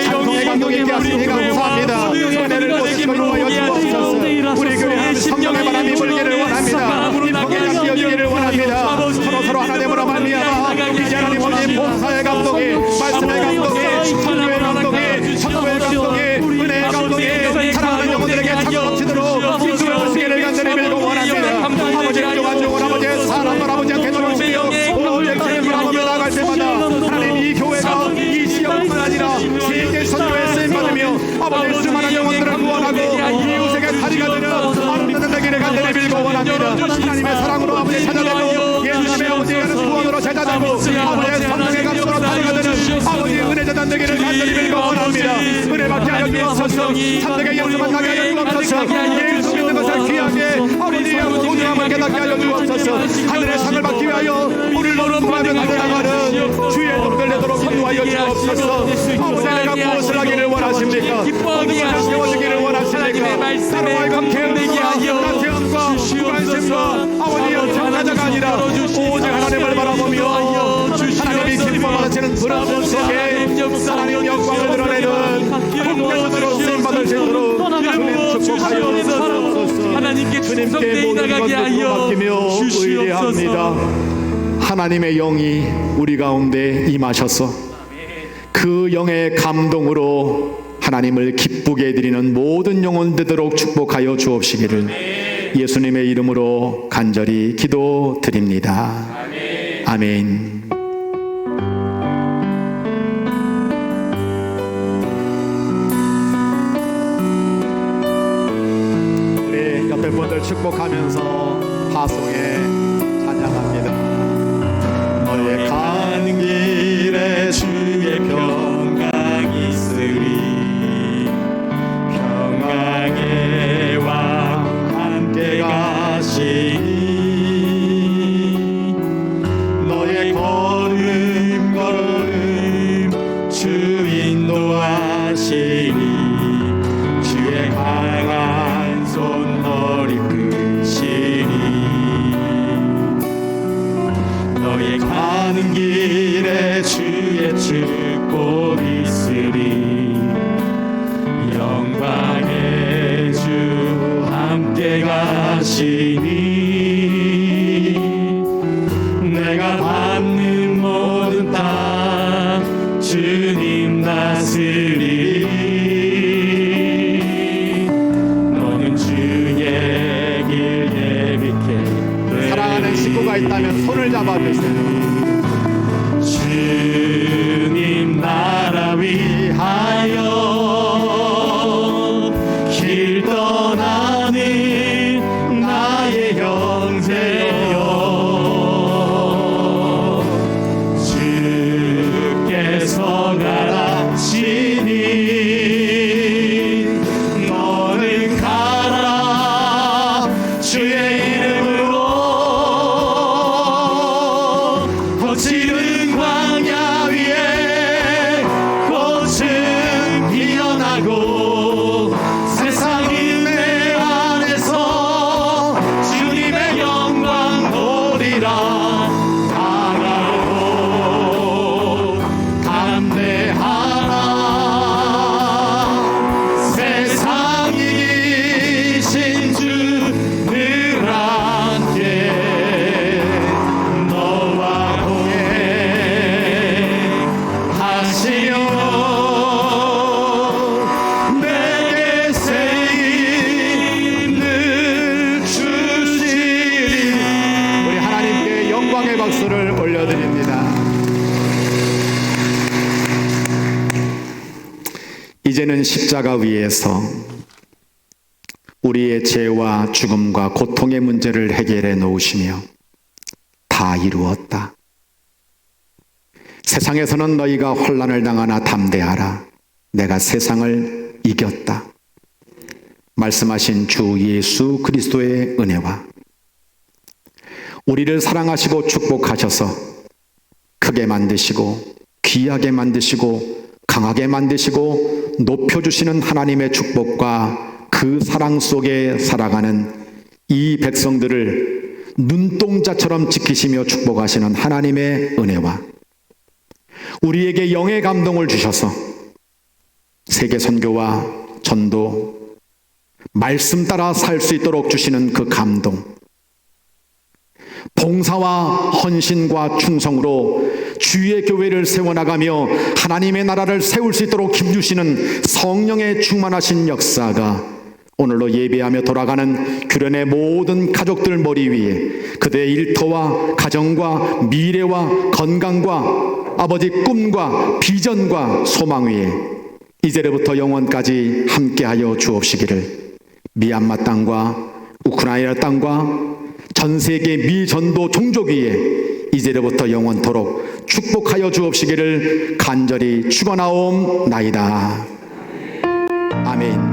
찬송의 감동이 있게 하시니 감사합니다. 은혜를 보시고 놓아여 주옵소서. 우리 교회는 성령의 바람이 불기를 원합니다. 인복의 향기 여기기를 원합니다. 서로 하나님으로 말미암아 이제 하나님 오신 봉사의 감동이, 말씀의 감동이, 선교의 감동이, 전도의 감동이, 은혜의 감동이 사랑하는 영혼들에게 차고 넘치도록 인도해 주시기를 간절히 빌고 원합니다. 아버지를 요한종을 아버지의 사랑을 아버지한테 돌리시며 오늘 주님을 아버지로 나갈 때마다 하나님 이 교회가 이 지역뿐만 아니라 세계 선교에 쓰임받으며 아버지의 수많은 영혼들을 구원하고 이웃에게 다리가 되는 아름다운 되기를 간절히 빌고 원합니다. 하나님의 사랑으로 아버지 찾아내고 예수님의 아버지의 구원으로 찾아내고 아버지의 성령의 감동으로 다리가 되는 아버지의 은혜 재단 되기를 간절히 빌고 원합니다. 은혜 받게 하여 주옵소서. 참되게 영접만 나게 하여 주옵소서. 예수 믿는 것을 귀하게 아버지의 소중함을 깨닫게 하여 주옵소서. 하늘의 상을 받기 위하여 우리를 노릇하며 달려나가는 주의 노릇을 내도록 인도하여 주옵소서. 아버지, 내가 무엇을 하기를 원하십니까? 어느 것을 세워주기를 원하십니까? 나로 하여금 계획과 나태함과 무관심과 아버지의 평가자가 아니라 오직 하나님을 바라보며 하나님이 기뻐하시는 그런 속에 하나님 영광을 드러내는 공동으로 쓰임받을 수 있도록 주님 축복하여 주옵소서. 하나님께 주님께 모든 것을 맡기며 의뢰합니다. 하나님의 영이 우리 가운데 임하셔서 그 영의 감동으로 하나님을 기쁘게 해드리는 모든 영혼 되도록 축복하여 주옵시기를 예수님의 이름으로 간절히 기도드립니다. 아멘. 우리 옆에 분들 축복하면서 파송에 찬양합니다. 너의 가는 길에 주의 평강이 있으리. 평강의 왕 함께 가시니 너의 걸음 주 인도하시니 주의 강한 손 머리 크시니 너의 가는 길에 주의 축복 있으리. 영광의 주 함께 가시니 내가 받는 모든 땅 주님 다스리리. 너는 주의 길 예비케. 사랑하는 친구가 있다면 손을 잡아주세요. 주님 나라 위하여 길 떠나는 나의 형제여, 주께서 가라시니 너는 가라. 주의 이름으로 거칠은 광야 위에 꽃은 피어나고 세상은 내 안에서 주님의 영광 보리라. 강하고 담대하라. 세상이 이제는 십자가 위에서 우리의 죄와 죽음과 고통의 문제를 해결해 놓으시며 다 이루었다. 세상에서는 너희가 환난을 당하나 담대하라. 내가 세상을 이겼다. 말씀하신 주 예수 그리스도의 은혜와 우리를 사랑하시고 축복하셔서 크게 만드시고 귀하게 만드시고 강하게 만드시고 높여주시는 하나님의 축복과 그 사랑 속에 살아가는 이 백성들을 눈동자처럼 지키시며 축복하시는 하나님의 은혜와 우리에게 영의 감동을 주셔서 세계 선교와 전도, 말씀 따라 살 수 있도록 주시는 그 감동, 봉사와 헌신과 충성으로 주의 교회를 세워나가며 하나님의 나라를 세울 수 있도록 힘주시는 성령의 충만하신 역사가 오늘로 예배하며 돌아가는 규련의 모든 가족들 머리 위에 그대의 일터와 가정과 미래와 건강과 아버지 꿈과 비전과 소망 위에 이제로부터 영원까지 함께하여 주옵시기를 미얀마 땅과 우크라이나 땅과 전 세계 미전도 종족 위에 이제로부터 영원토록 축복하여 주옵시기를 간절히 축원하옵나이다. 아멘.